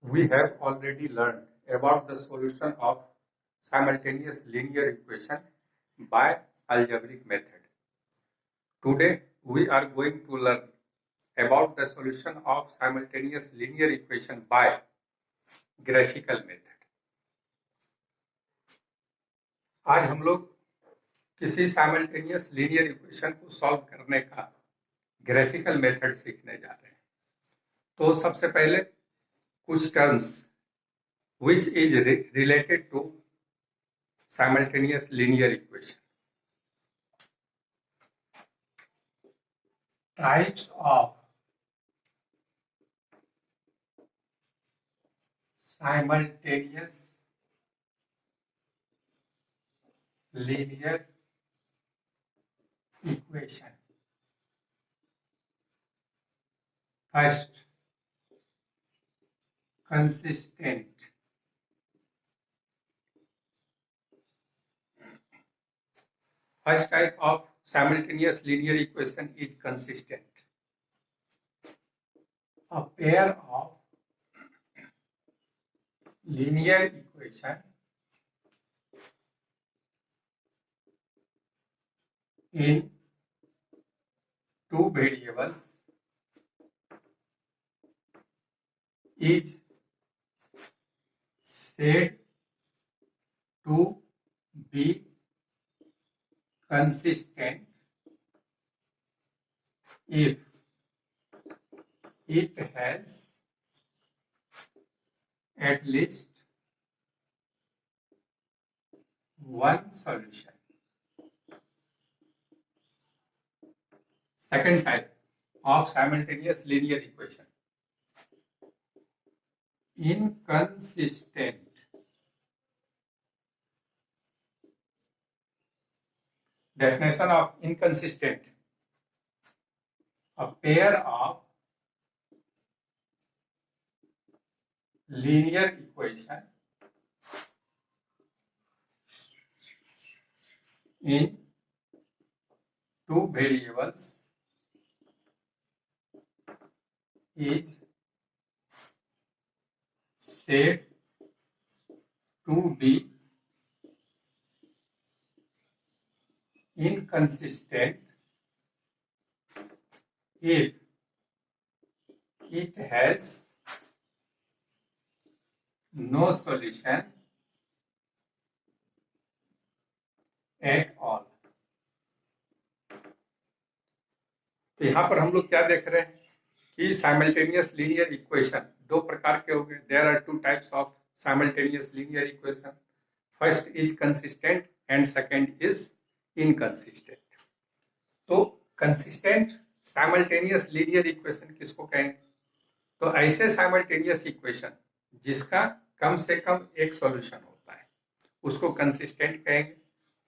We have already learned about the solution of simultaneous linear equation by algebraic method. Today we are going to learn about the solution of simultaneous linear equation by graphical method. आज हम लोग किसी simultaneous linear equation को solve करने का graphical method सीखने जा रहे हैं। तो सबसे पहले कुछ terms which is related to simultaneous linear equation. Types of simultaneous linear equation. First, consistent. First type of simultaneous linear equation is consistent. A pair of linear equation in two variables is said to be consistent if it has at least one solution. Second type of simultaneous linear equation. Inconsistent. Definition of inconsistent. A pair of linear equation in two variables is said to be inconsistent if it has no solution at all. तो यहाँ पर हम लोग क्या देख रहे हैं कि साइमल्टेनियस लीनियर इक्वेशन दो प्रकार के हो गए. There are two types of simultaneous linear equation. First is consistent and second is inconsistent. तो कंसिस्टेंट साइमल्टेनियस लीनियर इक्वेशन किसको कहेंगे? तो ऐसे साइमल्टेनियस इक्वेशन जिसका कम से कम एक सॉल्यूशन होता है उसको कंसिस्टेंट कहेंगे,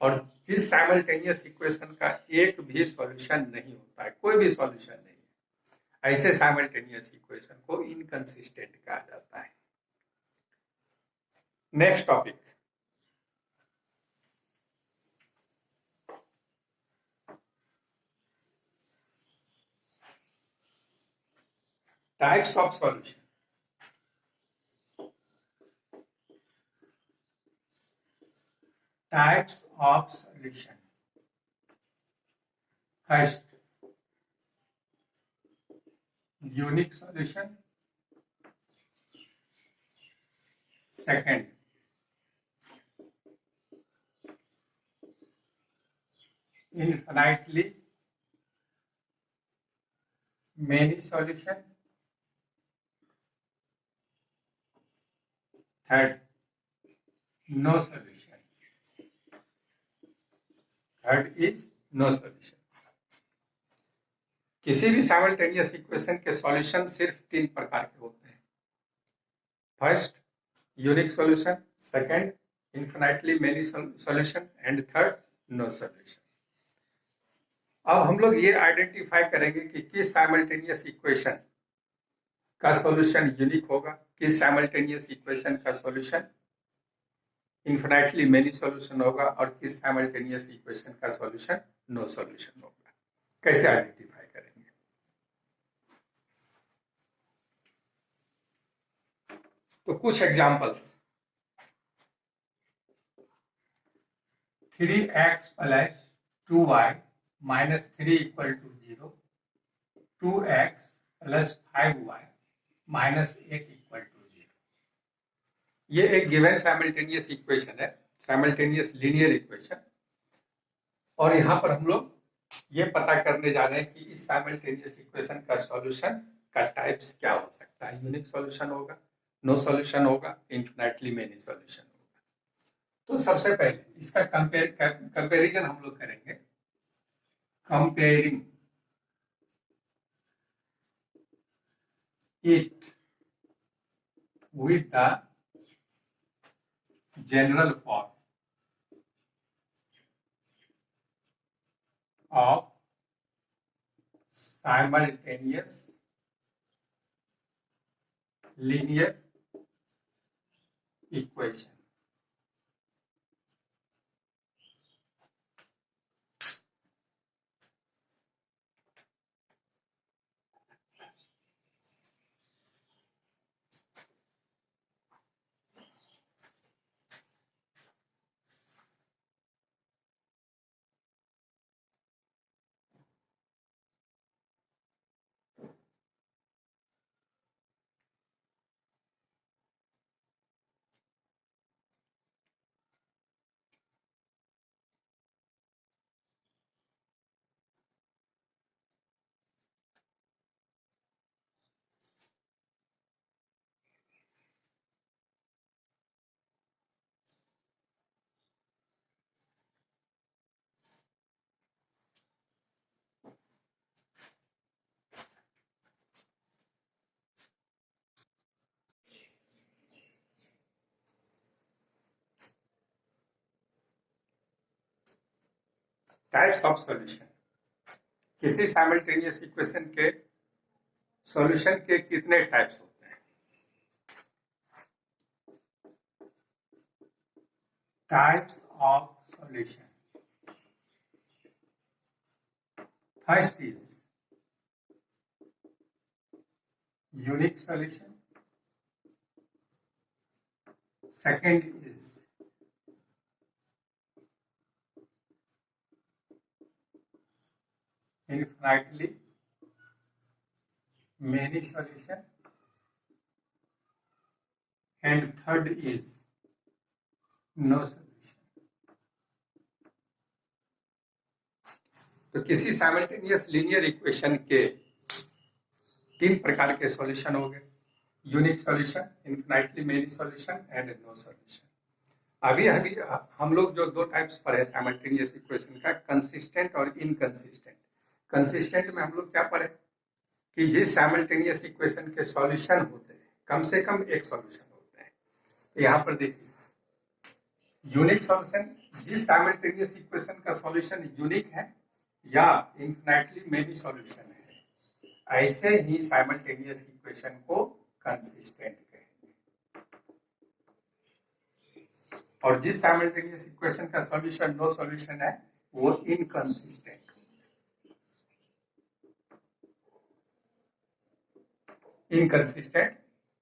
और जिस साइमल्टेनियस इक्वेशन का एक भी सॉल्यूशन नहीं होता है, कोई भी सॉल्यूशन नहीं है, ऐसे साइमल्टेनियस इक्वेशन को इनकंसिस्टेंट कहा जाता है. Next topic, types of solution. Types of solution. First, unique solution. Second, infinitely many solution. Third, no solution. Third is no solution. किसी भी साइमल्टेनियस इक्वेशन के सॉल्यूशन सिर्फ तीन प्रकार के होते हैं. First, unique solution. Second, infinitely many solution. And third, no solution. अब हम लोग ये आइडेंटिफाई करेंगे कि किस साइमल्टेनियस इक्वेशन का सॉल्यूशन यूनिक होगा, किस साइमल्टेनियस इक्वेशन का सॉल्यूशन इन्फिनिटली मेनी सॉल्यूशन होगा, और किस साइमल्टेनियस इक्वेशन का सॉल्यूशन नो सॉल्यूशन होगा. कैसे आइडेंटिफाई करेंगे? तो कुछ examples, 3x plus 2y minus 3 equal to 0, 2x plus 5y minus 8 equal to 0। ये एक गिवन साइमल्टेनियस इक्वेशन है, साइमल्टेनियस लीनियर इक्वेशन। और यहाँ पर हम लोग ये पता करने जा रहे हैं कि इस साइमल्टेनियस इक्वेशन का सॉल्यूशन का टाइप्स क्या हो सकता है। यूनिक सॉल्यूशन होगा, नो सॉल्यूशन होगा, इन्फिनिटली मेनी सॉल्यूशन होगा। तो सबसे पहले इसका कंपेरिजन हम लोग करेंगे। Comparing it with the general form of simultaneous linear equation. Types of solution, किसी साइमल्टेनियस इक्वेशन के सॉल्यूशन के कितने टाइप्स होते हैं। Types of solution, first is unique solution, second is infinitely many solution, and third is no solution. तो किसी simultaneous linear equation के तीन प्रकार के सॉल्यूशन हो गए, unique solution, infinitely many solution and no solution. अभी अभी हम लोग जो दो टाइप्स पढ़े साइमल्टेनियस इक्वेशन का, कंसिस्टेंट और इनकंसिस्टेंट। कंसिस्टेंट में हम लोग क्या पढ़े कि जिस साइमल्टेनियस इक्वेशन के सॉल्यूशन होते हैं कम से कम एक सॉल्यूशन होते हैं। तो यहाँ पर देखिए यूनिक सॉल्यूशन, जिस साइमल्टेनियस इक्वेशन का सॉल्यूशन यूनिक है या इन्फिनिटली मेनी सॉल्यूशन है, ऐसे ही साइमल्टेनियस इक्वेशन को कंसिस्टेंट कहेंगे। और जिस साइमल्टेनियस इक्वेशन का सॉल्यूशन नो सॉल्यूशन है वो इनकंसिस्टेंट, इनकंसिस्टेंट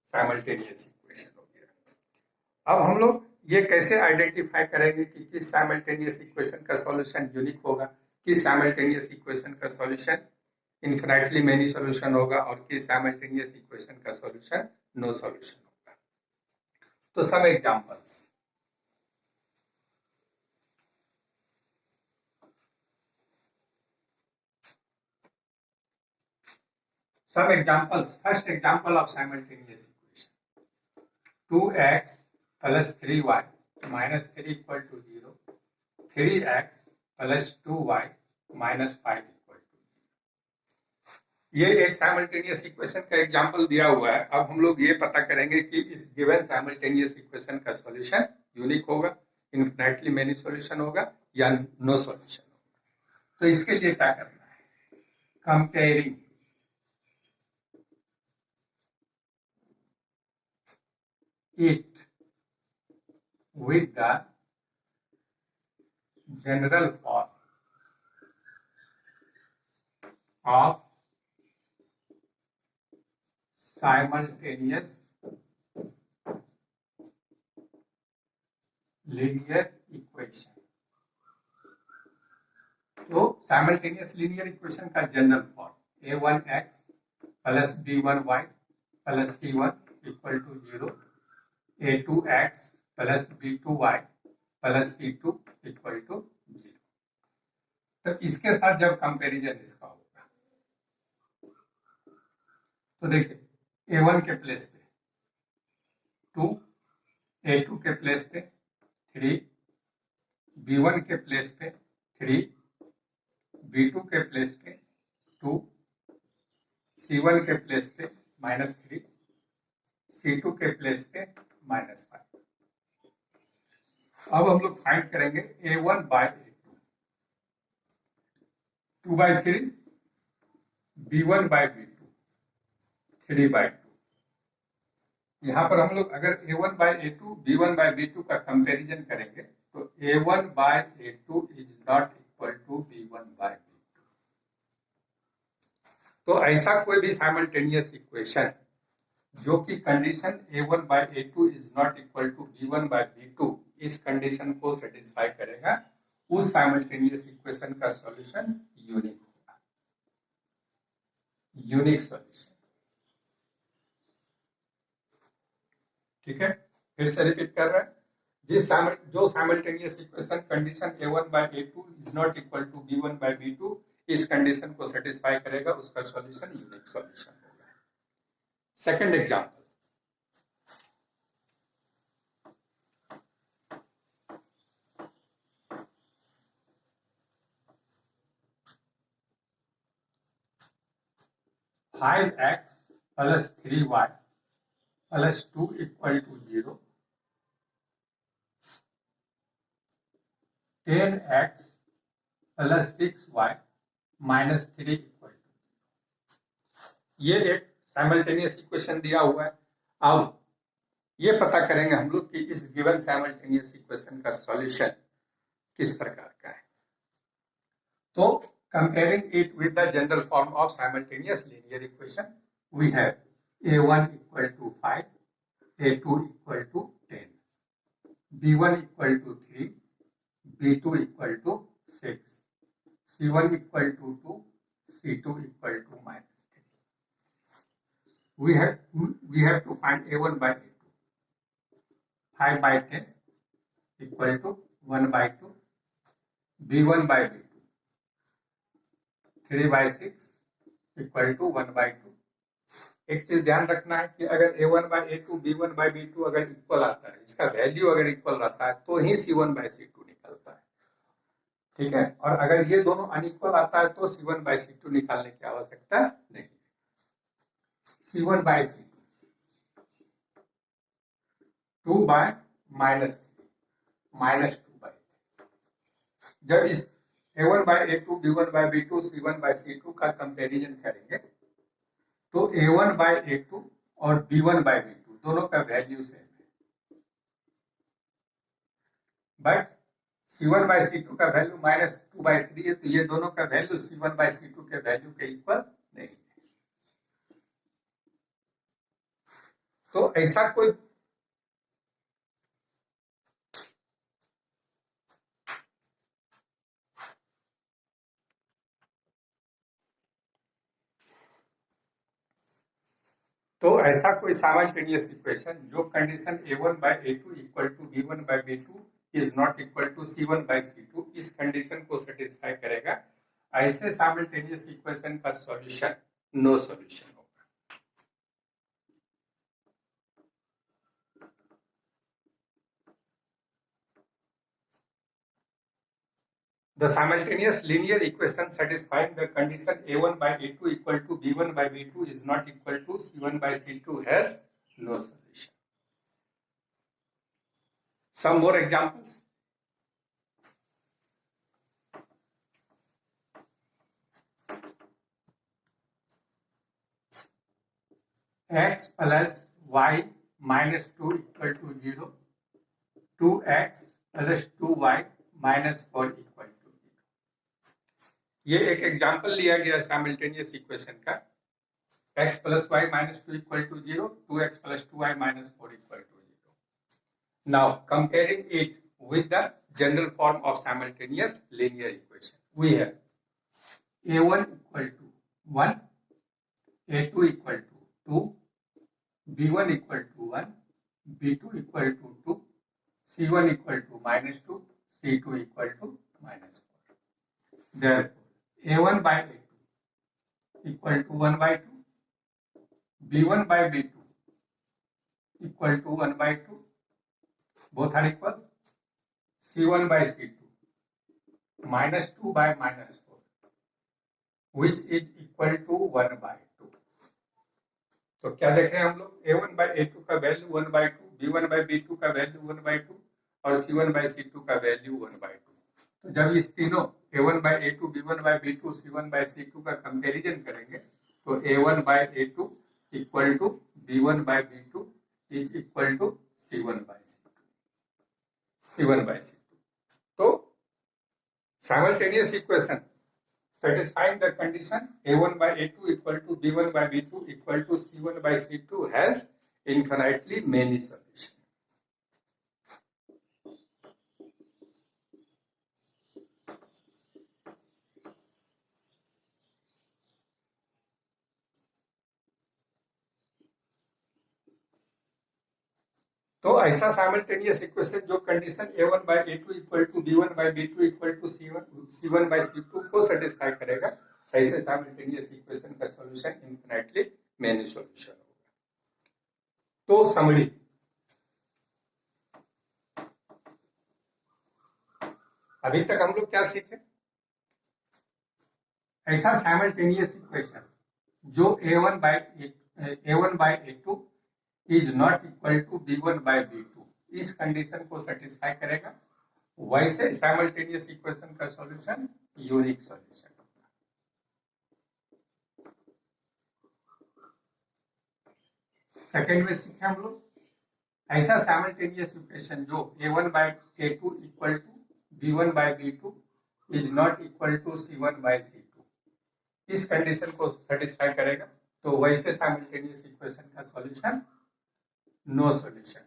साइमल्टेनियस इक्वेशन हो गया। अब हम लोग ये कैसे आइडेंटिफाई करेंगे कि किस साइमल्टेनियस इक्वेशन का सॉल्यूशन यूनिक होगा, किस साइमल्टेनियस इक्वेशन का सॉल्यूशन इन्फिनिटली मेनी सॉल्यूशन होगा और किस साइमल्टेनियस इक्वेशन का सॉल्यूशन नो सॉल्यूशन होगा। तो some examples, some examples, first example of simultaneous equation, 2x plus 3y minus 3 equal to 0, 3x plus 2y minus 5 equal to 0। ये एक simultaneous equation का example दिया हुआ है। अब हम लोग ये पता करेंगे कि इस गिवन साइमल्टेनियस इक्वेशन का सॉल्यूशन यूनिक होगा, इन्फिनिटली मेनी सॉल्यूशन होगा या नो सॉल्यूशन होगा। तो इसके लिए क्या करना है, comparing it with the general form of simultaneous linear equation. तो साइमल्टेनियस लीनियर इक्वेशन का general form a1x plus b1y plus c1 equal to 0, a2x plus b2y plus c2 equal to 0। तो इसके साथ जब कंपैरिजन इसका होगा तो देखिए a1 के प्लेस पे 2, a2 के प्लेस पे 3, b1 के प्लेस पे 3, b2 के प्लेस पे 2, c1 के प्लेस पे -3, c2 के प्लेस पे -5। अब हम लोग फाइंड करेंगे a1 by a2, 2 bye 3, b1 by b2, 3 bye 2। यहाँ पर हम लोग अगर a1 by a2, b1 by b2 का कंपैरिजन करेंगे तो a1 by a2 is not equal to b1 by b2। तो ऐसा कोई भी साइमल्टेनियस इक्वेशन जो कि condition a1 by a2 is not equal to b1 by b2, इस कंडीशन को सेटिस्फाई करेगा, उस साइमल्टेनियस इक्वेशन का सॉल्यूशन यूनिक होगा, यूनिक सॉल्यूशन। ठीक है, फिर से रिपीट कर रहे हैं, जो simultaneous equation condition a1 by a2 is not equal to b1 by b2, इस कंडीशन को सेटिस्फाई करेगा, उसका सॉल्यूशन यूनिक सॉल्यूशन होगा। Second example, five x plus 3y plus 2 equal to 0, 10x plus 6y minus 3 equal to. ये एक simultaneous equation दिया हुआ है। अब ये पता करेंगे हम लोग कि इस गिवन साइमल्टेनियस इक्वेशन का सॉल्यूशन किस प्रकार का है। तो comparing it with the general form of simultaneous linear equation, we have a1 equal to 5, a2 equal to 10, b1 equal to 3, b2 equal to 6, c1 equal to 2, c2 equal to -3। we have to find a1 by a2, 5 by 10 equal to 1 by 2, b1 by b2, 3 by 6 equal to 1 by 2। एक चीज ध्यान रखना है कि अगर a1 by a2, b1 by b2 अगर equal आता है, इसका वैल्यू अगर इक्वल रहता है तो ही c1 by c2 निकलता है। ठीक है, और अगर ये दोनों अनइक्वल आता है तो c1 by c2 निकालने की आवश्यकता नहीं। c1 by c2 2 by -3 -2 by 3। जब इस a1 by a2, b1 by b2, c1 by c2 का कंपैरिजन करेंगे तो a1 by a2 और b1 by b2 दोनों का वैल्यू सेम है, बट c1 by c2 का वैल्यू -2 by 3 है, तो ये दोनों का वैल्यू c1 by c2 के वैल्यू के इक्वल नहीं है। तो ऐसा कोई साइमल्टेनियस इक्वेशन जो condition a1 by a2 equal to b1 by b2 is not equal to c1 by c2, इस कंडीशन को सेटिस्फाई करेगा, ऐसे साइमल्टेनियस इक्वेशन का सॉल्यूशन नो सॉल्यूशन होगा। The simultaneous linear equation satisfying the condition a1 by a2 equal to b1 by b2 is not equal to c1 by c2 has no solution. Some more examples. X plus y minus 2 equal to 0, 2x plus 2y minus 4 equal to 0। ये एक example लिया गया simultaneous equation का, x plus y minus 2 equal to 0, 2x plus 2y minus 4 equal to 0। Now comparing it with the general form of simultaneous linear equation. We have a1 equal to 1, a2 equal to 2, b1 equal to 1, b2 equal to 2, c1 equal to -2, c2 equal to -4. Therefore a1 by a2 equal to 1 by 2, b1 by b2 equal to 1 by 2, both are equal, c1 by c2 -2 by -4, which is equal to 1 by 2. तो क्या देख रहे हैं हम लोग, a1 by a2 का value 1 by 2, b1 by b2 का value 1 by 2 और c1 by c2 का वैल्यू 1 by 2. तो जब इस तीनों a1 by a2, b1 by b2, c1 by c2 का कंपैरिजन करेंगे तो a1 by a2 equal to b1 by b2 is equal to c1 by c2. तो simultaneous equation satisfying the condition a1 by a2 equal to b1 by b2 equal to c1 by c2 has infinitely many solutions. तो ऐसा simultaneous equation जो condition a1 by a2 equal to b1 by b2 equal to c1 by c2 को satisfy करेगा, ऐसे simultaneous equation का solution infinitely many solution होगा. तो summary, अभी तक हम लोग क्या सीखे, ऐसा साइमल्टेनियस इक्वेशन जो a1 by a2 is not equal to b1 by b2, इस कंडीशन को सेटिस्फाई करेगा, वैसे साइमल्टेनियस इक्वेशन का सॉल्यूशन यूनिक सॉल्यूशन होगा. सेकेंड में सीखे हम लोग, ऐसा साइमल्टेनियस इक्वेशन जो a1 by a2 equal to b1 by b2 is not equal to c1 by c2, इस कंडीशन को सेटिस्फाई करेगा, तो वैसे साइमल्टेनियस इक्वेशन का सॉल्यूशन नो सॉल्यूशन.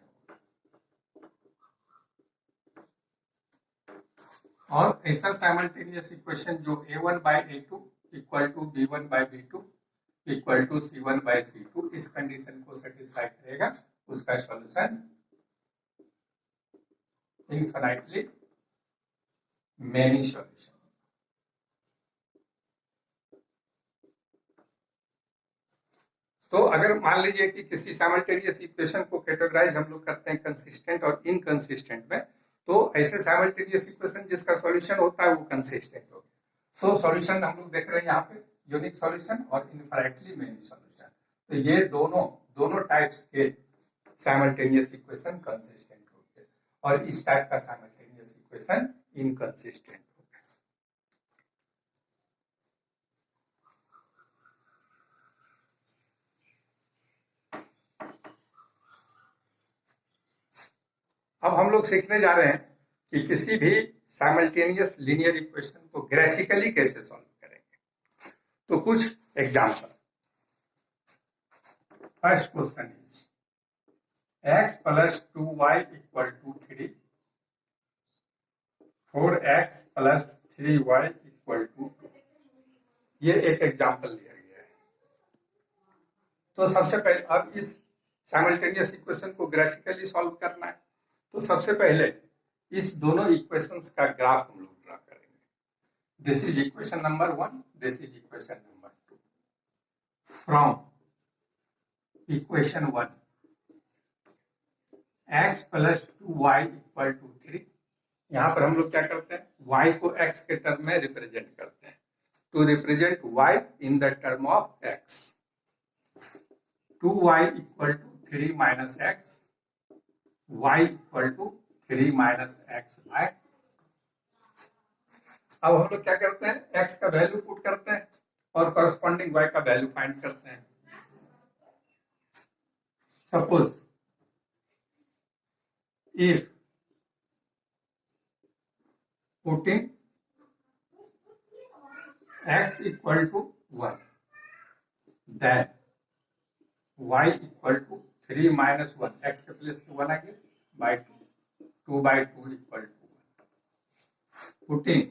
और ऐसा साइमल्टेनियस इक्वेशन जो a1 by a2 equal to b1 by b2 equal to c1 by c2, इस कंडीशन को सेटिस्फाई करेगा, उसका सॉल्यूशन इनफिनिटली मेनी सॉल्यूशन. तो अगर मान लीजिए कि किसी साइमल्टेनियस इक्वेशन को कैटेगराइज हम लोग करते हैं कंसिस्टेंट और इनकंसिस्टेंट में, तो ऐसे साइमल्टेनियस इक्वेशन जिसका सॉल्यूशन होता है वो कंसिस्टेंट हो गया. तो सॉल्यूशन हम लोग देख रहे हैं यहाँ पे यूनिक सॉल्यूशन और इनफिनिटली मेनी सॉल्यूशन. तो ये दोनों टाइप्स के साइमल्टेनियस इक्वेशन कंसिस्टेंट हो गए और इस टाइप का साइमल्टेनियस इक्वेशन इनकंसिस्टेंट. अब हम लोग सीखने जा रहे हैं कि किसी भी साइमल्टेनियस लीनियर इक्वेशन को ग्राफिकली कैसे सॉल्व करेंगे. तो कुछ example. First question is x plus 2y equal to 3, 4x plus 3y equal to 2. ये एक एग्जांपल लिया गया है. तो सबसे पहले अब इस साइमल्टेनियस इक्वेशन को ग्राफिकली सॉल्व करना है, तो सबसे पहले इस दोनों इक्वेशंस का ग्राफ हम लोग ड्रा करेंगे. This is equation number 1, this is equation number 2. From equation 1 x plus 2y equal to 3, यहाँ पर हम लोग क्या करते हैं, y को x के टर्म में रिप्रेजेंट करते हैं. To represent y in the term of x, 2y equal to 3 minus x, y equal to 3 minus x by. अब हम लोग क्या करते हैं, x का वैल्यू पुट करते हैं और कॉरस्पॉन्डिंग y का वैल्यू फाइंड करते हैं. Suppose if putting x equal to 1, then y equal to 3 minus 1, x के प्लेस पे 1 आ गया by 2. 2 by 2 equal to 1. Putting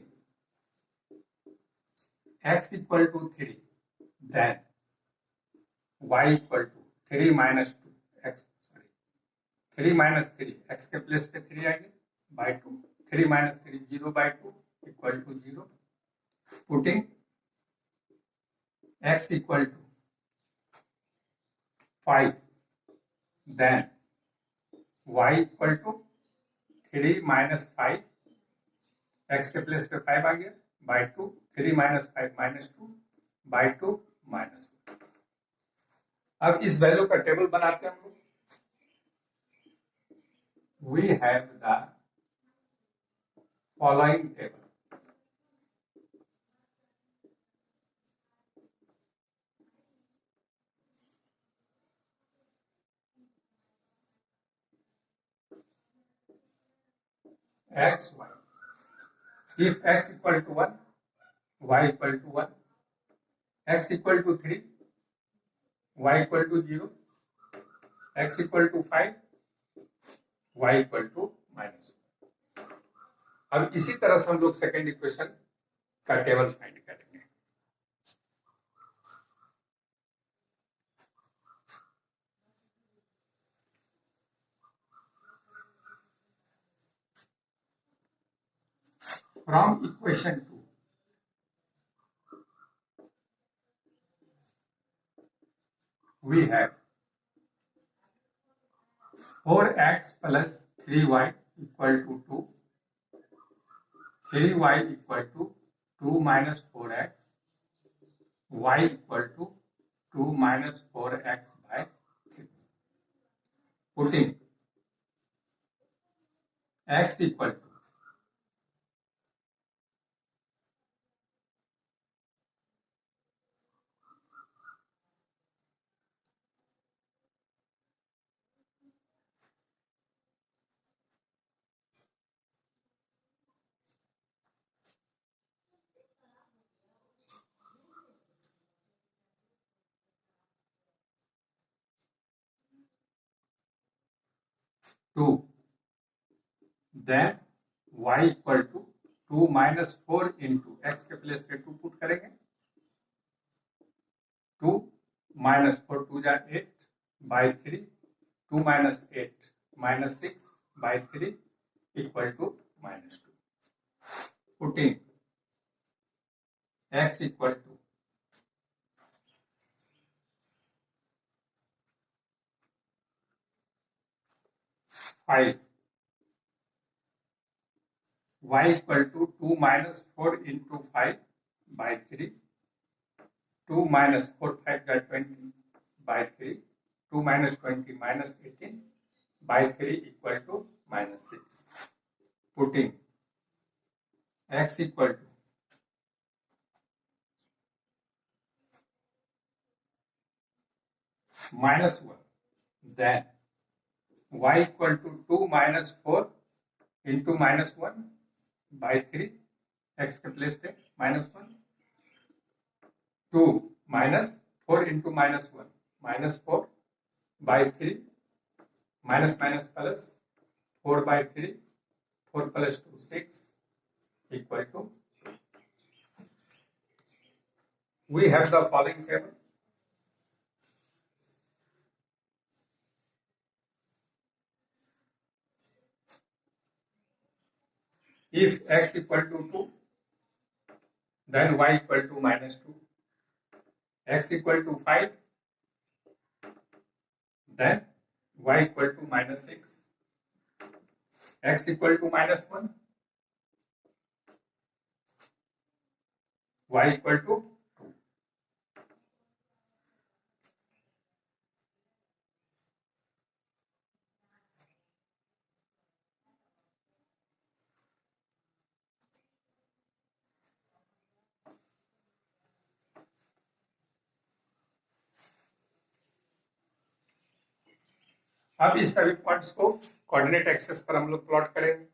x equal to 3, then y equal to 3 minus 2 x, sorry, 3 minus 3 x के place पे 3 आएंगे by 2, 3 minus 3 0 by 2 equal to 0. Putting x equal to 5, then y equal to 3 minus 5 x के place पे 5 आ गया by 2, 3 minus 5 minus 2 by 2 minus 1. अब इस value का table बनाते हैं हम लोग. We have the following table. X, y. If x equal to 1, y equal to 1, x equal to 3, y equal to 0, x equal to 5, y equal to minus 1. अब इसी तरह से हम लोग सेकेंड इक्वेशन का टेबल फाइंड करेंगे. From equation 2, we have 4x plus 3y equal to 2, 3y equal to 2 minus 4x, y equal to 2 minus 4x by 3. Putting x equal to 2, then y equal to 2 minus 4 into x के place पे 2 put करेंगे. 2 minus 4 2 जा 8 by 3, 2 minus 8 minus 6 by 3 equal to minus 2. Putting x equal to 5, y equal to 2 minus 4 into 5 by 3, 2 minus 4 5 by 20 by 3, 2 minus 20 minus 18 by 3 equal to minus 6. Putting x equal to minus 1, then y equal to 2 minus 4 into minus 1 by 3, x के place पे minus 1, 2 minus 4 into minus 1 minus 4 by 3, minus minus plus 4 by 3, 4 plus 2 6 equal to. We have the following table. If x equal to 2, then y equal to minus 2. X equal to 5, then y equal to minus 6. X equal to minus 1, y equal to 2. अब इस सभी points को coordinate axes पर हम लोग plot करेंगे.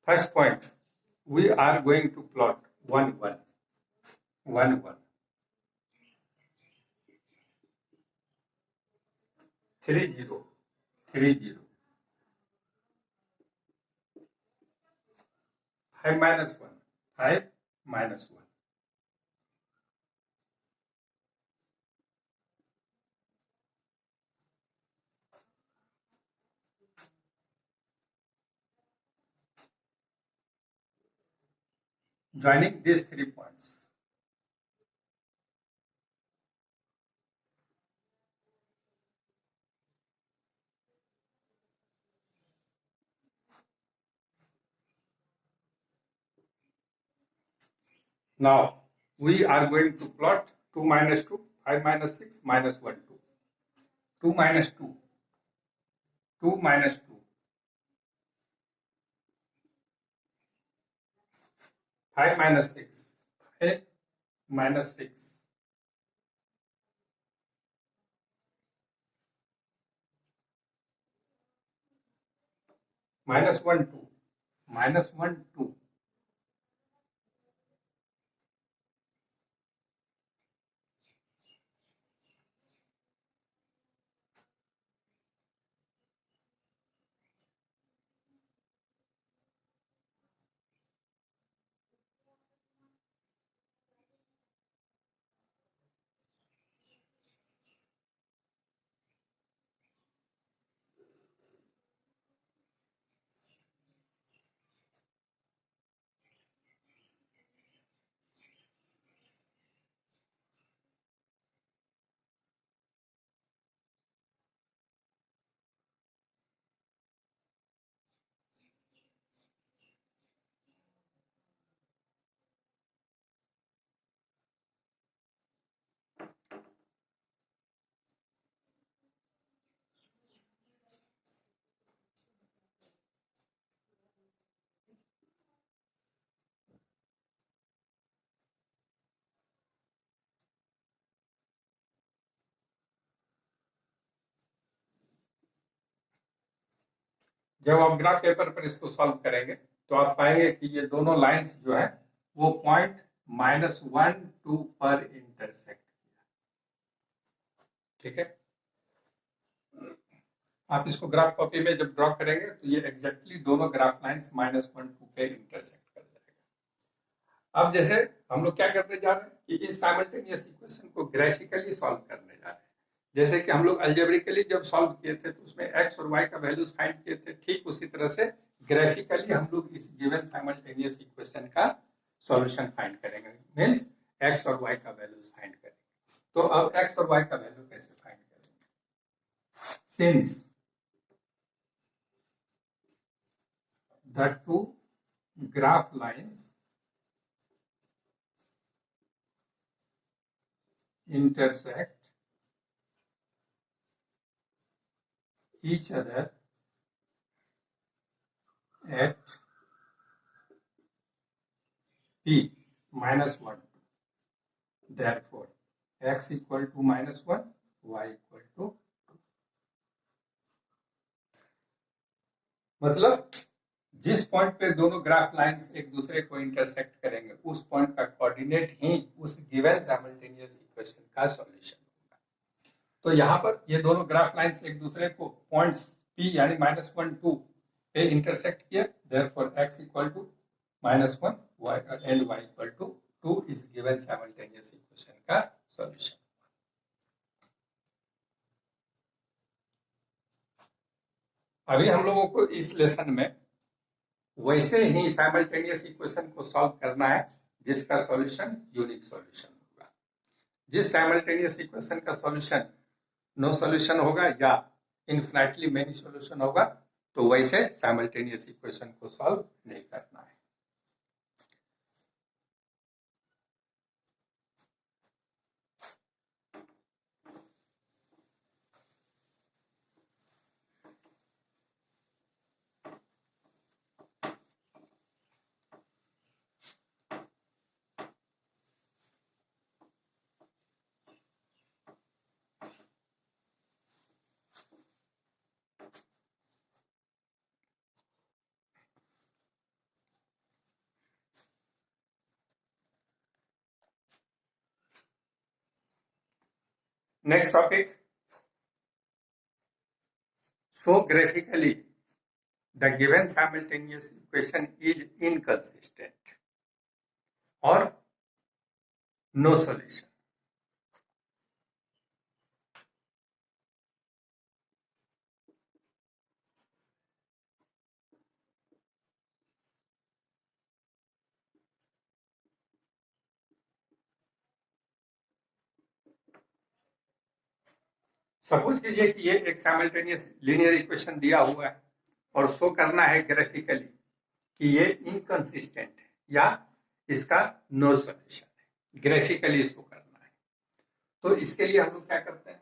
First point, we are going to plot 1 1 1 1 3 0 3 0 5 minus 1 5 minus 1. Joining these 3 points. Now, we are going to plot 2 minus 2, 5 minus 6, minus 1, 2. 2 minus 2, 2 minus 2, 5 minus 6, 5 minus 6, minus 1, 2, minus 1, 2. जब आप graph paper पर इसको solve करेंगे तो आप पाएंगे कि ये दोनों लाइंस जो है वो पॉइंट -1 2 पर इंटरसेक्ट किया। ठीक है, आप इसको ग्राफ कॉपी में जब ड्रॉ करेंगे तो ये एग्जैक्टली दोनों ग्राफ लाइंस -1 2 पे इंटरसेक्ट कर जाएगा। अब जैसे हम लोग क्या करने जा रहे हैं कि इस साइमल्टेनियस इक्वेशन को ग्राफिकली सॉल्व करने जा रहे हैं। जैसे कि हम लोग अलजेब्रिकली जब सॉल्व किए थे तो उसमें x और y का वैल्यूज फाइंड किए थे, ठीक उसी तरह से ग्राफिकली हम लोग इस गिवन साइमल्टेनियस इक्वेशन का सॉल्यूशन फाइंड करेंगे, मींस x और y का वैल्यूज फाइंड करेंगे। तो अब x और y का वैल्यू कैसे फाइंड करेंगे? Since the two graph lines intersect each other at p -1. Therefore, x equal to -1, y equal to 2. मतलब जिस पॉइंट पे दोनों ग्राफ लाइंस एक दूसरे को इंटरसेक्ट करेंगे उस पॉइंट का कोऑर्डिनेट ही उस गिवन साइमल्टेनियस इक्वेशन का सॉल्यूशन होगा। तो यहाँ पर ये दोनों ग्राफ लाइंस एक दूसरे को पॉइंट्स p यानी -1 2 पे इंटरसेक्ट किए, therefore x equal to -1 y and y equal to 2 is given simultaneous equation का सॉल्यूशन। अभी हम लोगों को इस लेसन में वैसे ही साइमल्टेनियस इक्वेशन को सॉल्व करना है जिसका सॉल्यूशन यूनिक सॉल्यूशन होगा। जिस साइमल्टेनियस इक्वेशन का सॉल्यूशन नो सॉल्यूशन होगा या इनफिनिटली मेनी सॉल्यूशन होगा तो वैसे साइमल्टेनियस इक्वेशन को सॉल्व नहीं करना है। Next topic. So graphically, the given simultaneous equation is inconsistent or no solution. Suppose कीजिए कि ये एक साइमल्टेनियस लीनियर इक्वेशन दिया हुआ है और शो करना है ग्राफिकली कि ये इनकंसिस्टेंट है या इसका नो सॉल्यूशन है, ग्राफिकली शो करना है। तो इसके लिए हम लोग क्या करते हैं,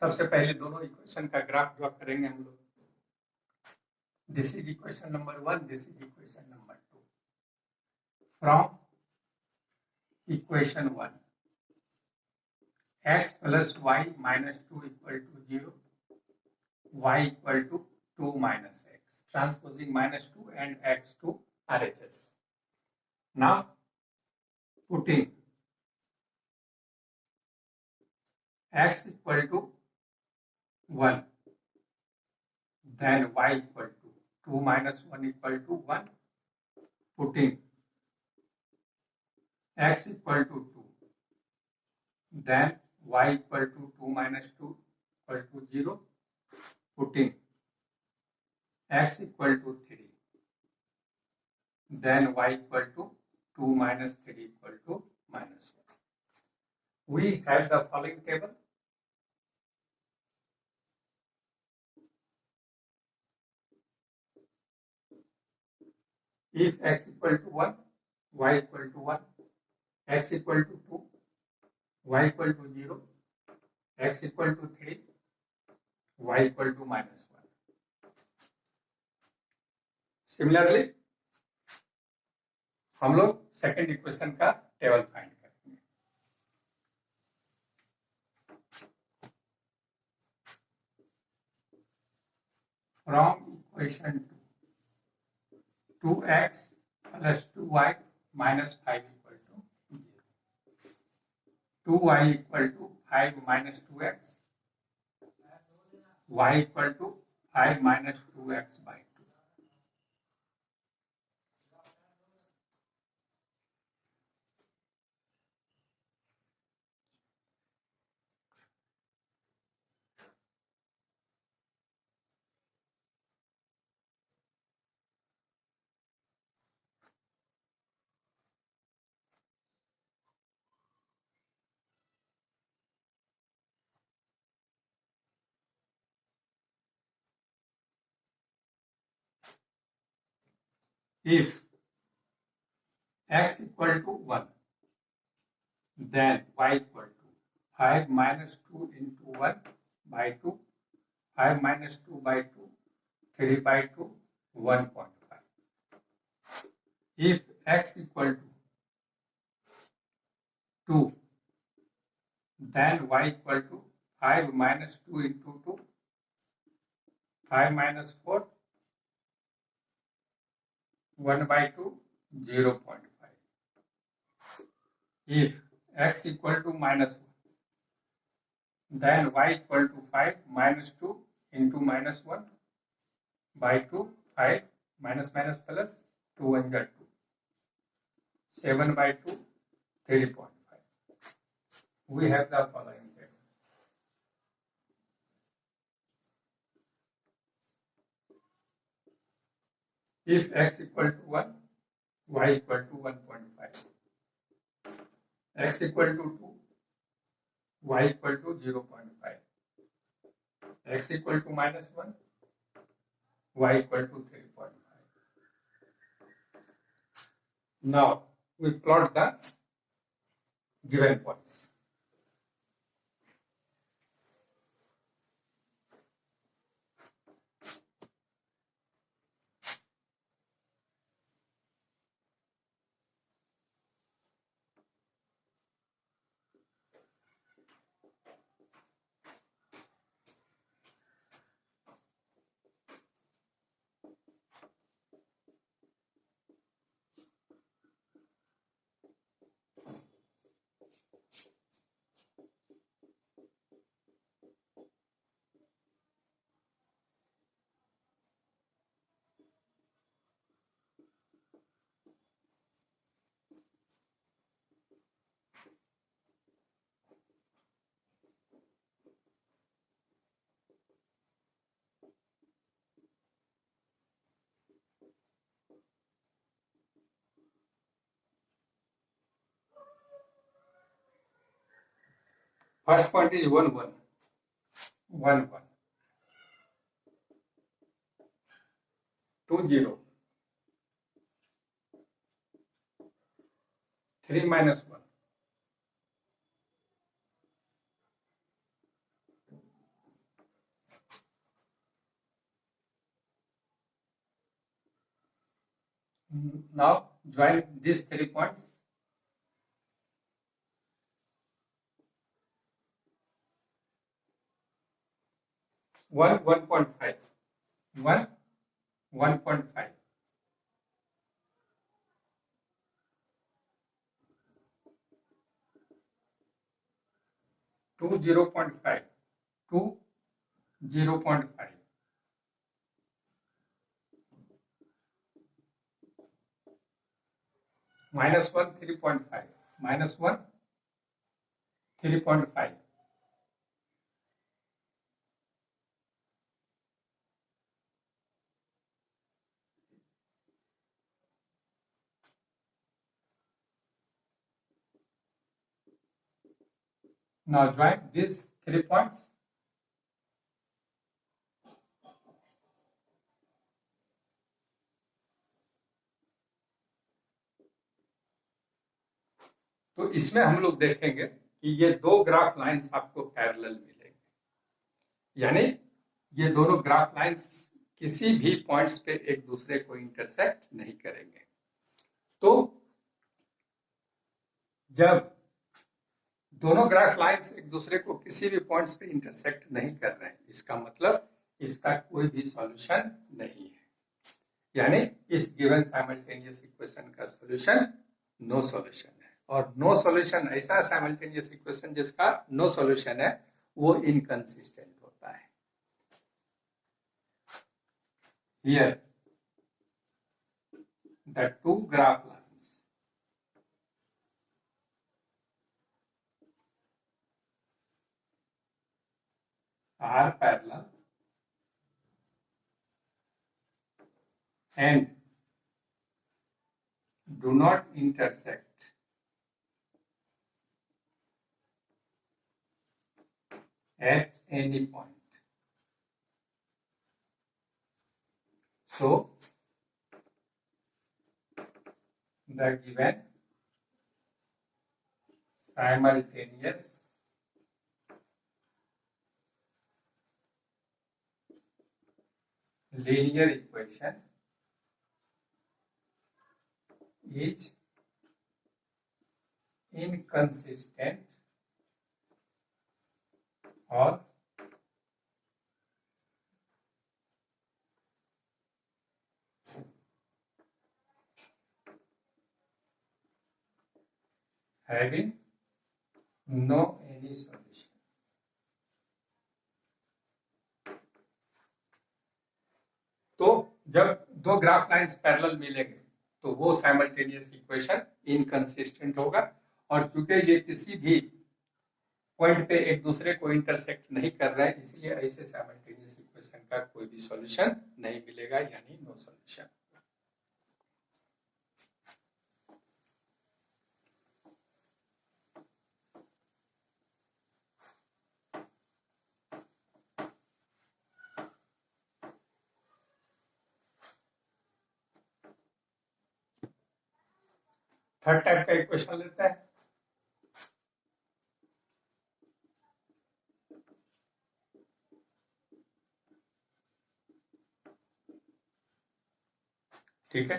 सबसे पहले दोनों इक्वेशन का ग्राफ ड्रॉ करेंगे हम लोग। This is equation number 1, this is equation number 2। From equation 1, x plus y minus 2 equal to 0, y equal to 2 minus x, transposing minus 2 and x to RHS. Now putting x equal to 1, then y equal to 2 minus 1 equal to 1, putting x equal to 2, then y equal to 2 minus 2 equal to 0, putting x equal to 3, then y equal to 2 minus 3 equal to minus 1. We have the following table. If x equal to 1, y equal to 1, x equal to 2, y equal to 0, x equal to 3, y equal to minus 1. Similarly, हम लोग second equation का table find करेंगे। From equation 2x plus 2y minus 5 equal to 0. 2y equal to 5 minus 2x, y equal to 5 minus 2x by 2. If x equal to 1, then y equal to 5 minus 2 into 1 by 2, 5 minus 2 by 2, 3 by 2, 1.5. If x equal to 2, then y equal to 5 minus 2 into 2, 5 minus 4, 1 by 2, 0.5. If x equal to minus 1, then y equal to 5 minus 2 into minus 1 by 2, 5 minus minus plus 2 1 2, 7 by 2, 3.5. We have the following table. If x equal to 1, y equal to 1.5. X equal to 2, y equal to 0.5. X equal to minus 1, y equal to 3.5. Now we plot the given points. First point is 1 1 1 1 2 0 3 minus 1 Now join these 3 points. One 1.5 1 1.5 2 0.5 2 0.5 minus 1 3.5 minus 1 3.5 Now join these 3 points. तो इसमें हम लोग देखेंगे कि ये दो graph lines आपको parallel मिलेंगे, यानी ये दोनों ग्राफ लाइंस किसी भी पॉइंट्स पे एक दूसरे को इंटरसेक्ट नहीं करेंगे। तो जब दोनों ग्राफ लाइंस एक दूसरे को किसी भी पॉइंट्स पे इंटरसेक्ट नहीं कर रहे हैं, इसका मतलब इसका कोई भी सॉल्यूशन नहीं है, यानी इस गिवन साइमल्टेनियस इक्वेशन का सॉल्यूशन नो सॉल्यूशन है। और नो सॉल्यूशन ऐसा साइमल्टेनियस इक्वेशन जिसका नो सॉल्यूशन है वो इनकंसिस्टेंट होता है। Here the two graph lines are parallel and do not intersect at any point. So the given simultaneous linear equation is inconsistent or having no any solution. तो जब दो graph lines parallel मिलेंगे तो वो simultaneous equation inconsistent होगा, और क्योंकि ये किसी भी पॉइंट पे एक दूसरे को इंटरसेक्ट नहीं कर रहे हैं, इसलिए ऐसे साइमल्टेनियस इक्वेशन का कोई भी सॉल्यूशन नहीं मिलेगा, यानी नो सॉल्यूशन। थर्ड टाइप का इक्वेशन लेते हैं। ठीक है,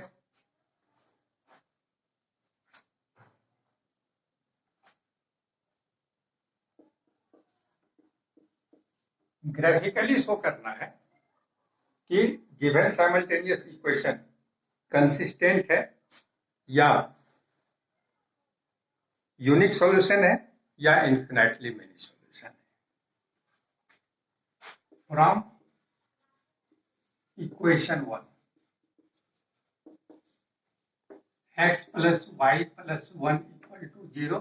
ग्राफिकली शो करना है कि गिवन साइमल्टेनियस इक्वेशन कंसिस्टेंट है या यूनिक सॉल्यूशन है या इन्फिनाइटली मेनी सॉल्यूशन है। From equation 1 x plus y plus 1 equal to 0,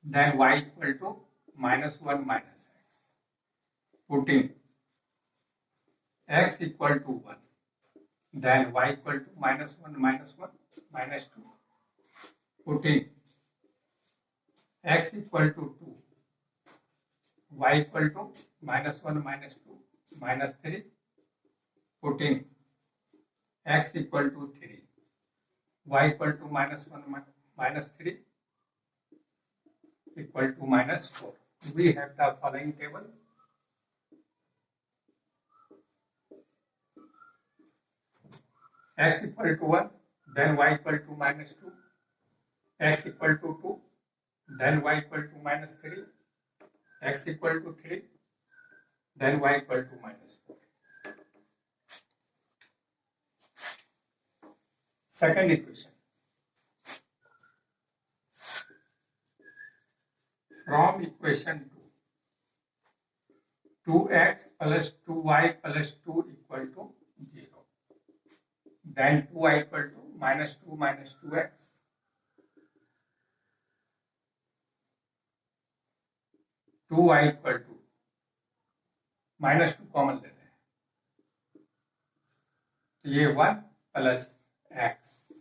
then y equal to minus 1 minus x. Putting x equal to 1, then y equal to minus 1 minus 1 minus 2. Putting x equal to 2, y equal to -1 -2 -3, putting x equal to 3, y equal to -1 -3 equal to -4. We have the following table. X equal to 1, then y equal to -2, x equal to 2, then y equal to -3, x equal to 3, then y equal to -4. Second equation. From equation 2, 2x plus 2y plus 2 equal to 0. Then 2y equal to -2 minus 2x. 2y equal to -2 common ले रहे हैं, तो ये 1 plus x.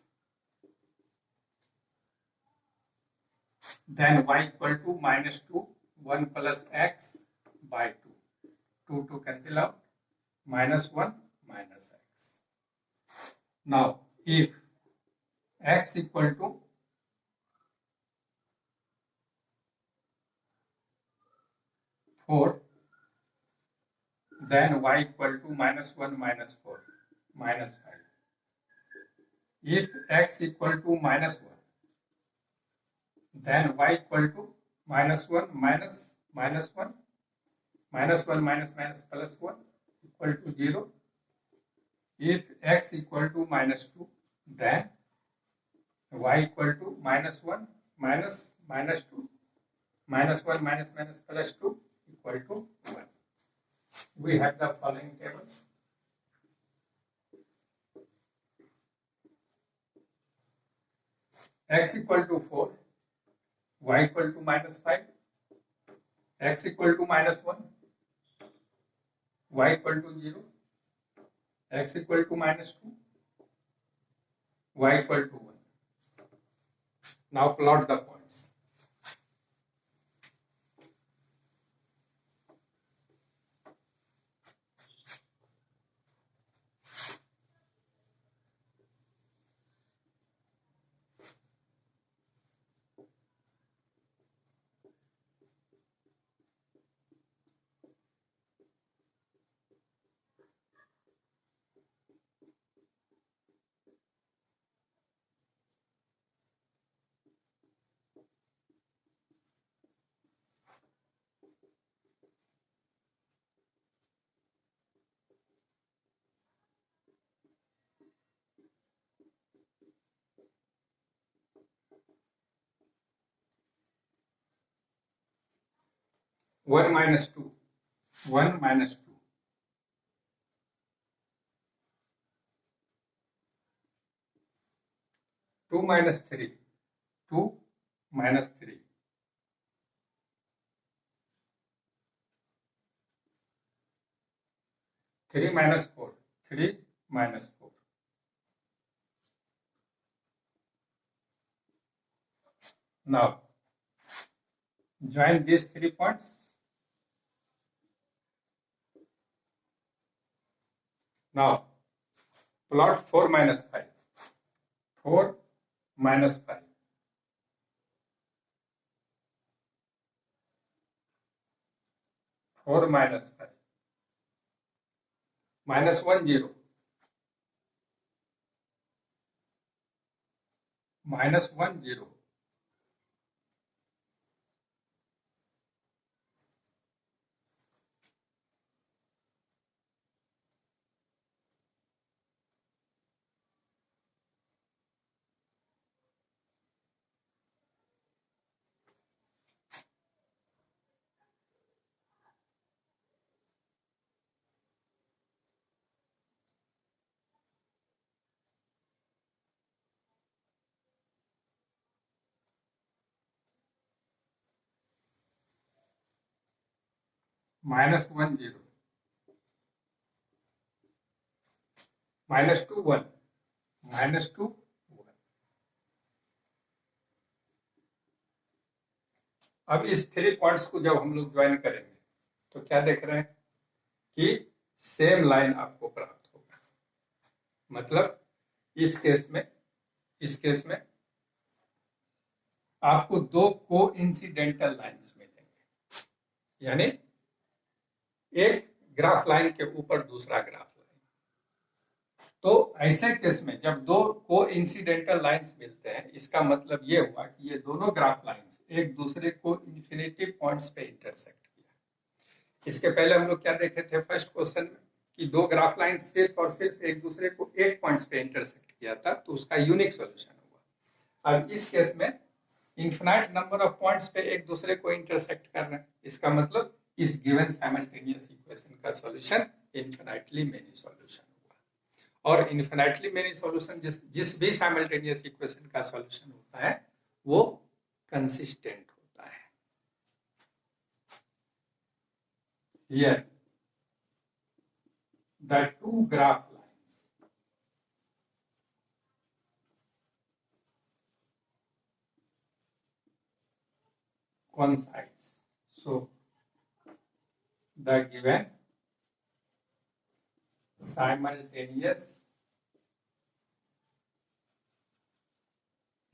Then y equal to -2, 1 plus x by 2. 2 to cancel out, -1 minus x. Now, if x equal to 4, then y equal to -1 minus 4, minus 5. If x equal to -1, then y equal to -1 minus -1, -1 minus minus plus 1 equal to 0. If x equal to -2, then y equal to -1 minus -2, -1 minus minus plus 2 equal to 1. We have the following table. X equal to 4, y equal to -5, x equal to -1, y equal to 0, x equal to -2, y equal to 1. Now plot the points. One minus two, 1 minus 2. 2 minus 3, 2 minus 3. 3 minus 4, 3 minus 4. Now, join these 3 points. Now, plot 4 minus 5. 4 minus 5. 4 minus 5. Minus 1, 0. Minus 1, 0. Minus 1, 0. Minus 2, 1. Minus 2, 1. अब इस 3 points को जब हम लोग join करेंगे तो क्या देख रहे हैं कि सेम लाइन आपको प्राप्त होगा। मतलब इस केस में आपको दो कोइंसिडेंटल लाइंस मिलेंगे, यानी एक ग्राफ लाइन के ऊपर दूसरा ग्राफ लाइन। तो ऐसे केस में जब दो कोइंसिडेंटल लाइंस मिलते हैं, इसका मतलब ये हुआ कि ये दोनों ग्राफ लाइंस एक दूसरे को इन्फिनिटी पॉइंट्स पे इंटरसेक्ट किया। इसके पहले हम लोग क्या देखे थे फर्स्ट क्वेश्चन में कि दो ग्राफ लाइंस सिर्फ और सिर्फ एक दूसरे को एक पॉइंट्स पे इंटरसेक्ट किया था, तो उसका यूनिक सॉल्यूशन हुआ। अब इस केस में इनफिनाइट नंबर ऑफ पॉइंट्स पे एक दूसरे को इंटरसेक्ट कर रहे हैं, इसका मतलब इस गिवन साइमल्टेनियस इक्वेशन का सॉल्यूशन इनफिनाइटली मेनी सॉल्यूशन हुआ। और इनफिनाइटली मेनी सॉल्यूशन जिस भी साइमल्टेनियस इक्वेशन का सॉल्यूशन होता है वो कंसिस्टेंट होता है। Here the two graph lines coincides. So the given simultaneous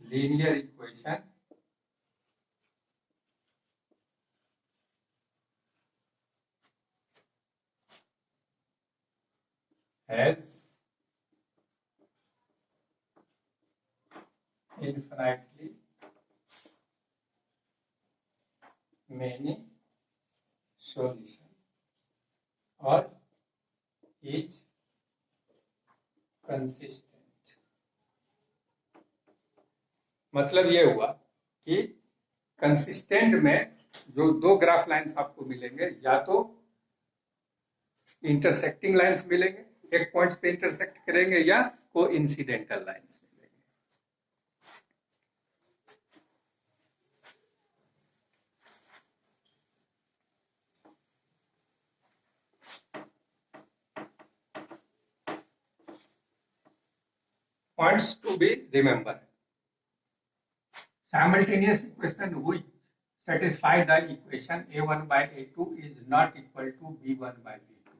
linear equation has infinitely many solutions or is consistent। मतलब ये हुआ कि कंसिस्टेंट में जो दो ग्राफ लाइंस आपको मिलेंगे, या तो इंटरसेक्टिंग लाइंस मिलेंगे, एक पॉइंट्स पे इंटरसेक्ट करेंगे, या कोइंसिडेंटल लाइंस मिलेंगे। Points to be remembered: simultaneous equation which satisfy the equation a1 by a2 is not equal to b1 by b2।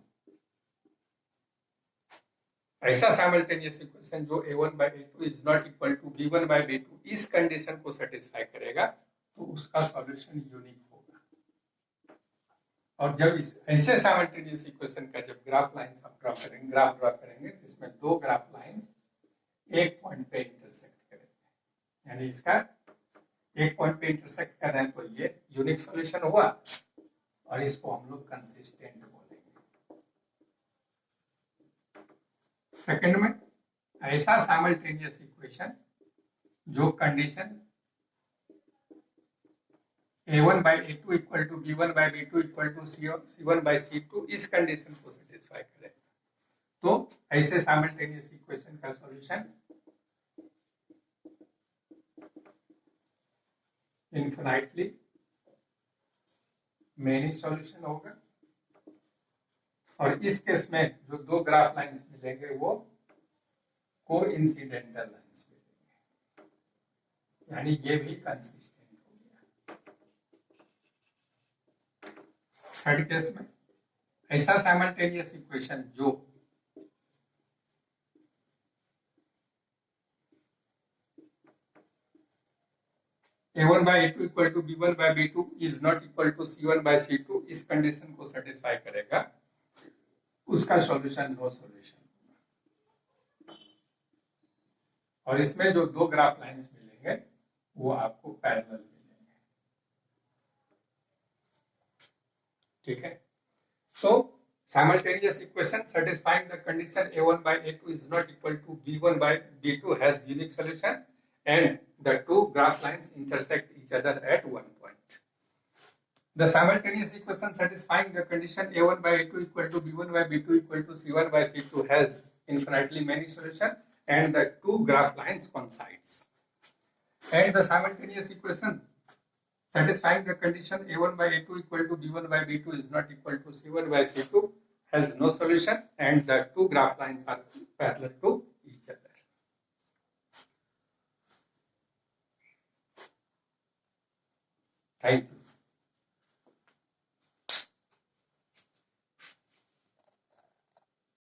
ऐसा साइमल्टेनियस इक्वेशन जो a1 by a2 is not equal to b1 by b2 इस condition को satisfy करेगा तो उसका solution unique होगा। और जब इस ऐसे साइमल्टेनियस इक्वेशन का जब ग्राफ लाइंस आप ड्रॉ करेंगे तो इसमें दो ग्राफ लाइंस एक पॉइंट पे इंटरसेक्ट करेंगे, यानी इसका एक पॉइंट पे इंटरसेक्ट कर रहे हैं तो ये यूनिक सॉल्यूशन हुआ, और इसको हम लोग कंसिस्टेंट बोलेंगे। सेकंड में ऐसा साइमल्टेनियस इक्वेशन जो condition a1 by a2 equal to b1 by b2 equal to c1 by c2 इस कंडीशन को सेटिस्फाई करे, तो ऐसे साइमल्टेनियस इक्वेशन का सॉल्यूशन इनफिनाइटली मेनी सॉल्यूशन होगा। और इस केस में जो दो ग्राफ लाइंस मिलेंगे वो कोइंसिडेंटल लाइंस मिलेंगे, यानी ये भी कंसिस्टेंट हो गया। थर्ड केस में ऐसा साइमल्टेनियस इक्वेशन जो a1 by a2 equal to b1 by b2 is not equal to c1 by c2 इस कंडीशन को सेटिस्फाई करेगा, उसका सॉल्यूशन नो सॉल्यूशन। और इसमें जो दो ग्राफ लाइंस मिलेंगे वो आपको पैरेलल मिलेंगे। ठीक है, तो simultaneous equation satisfying the condition a1 by a2 is not equal to b1 by b2 has unique solution and the two graph lines intersect each other at one point. The simultaneous equation satisfying the condition a1 by a2 equal to b1 by b2 equal to c1 by c2 has infinitely many solutions and the two graph lines coincides. And the simultaneous equation satisfying the condition a1 by a2 equal to b1 by b2 is not equal to c1 by c2 has no solution and the two graph lines are parallel to each other. Thank you.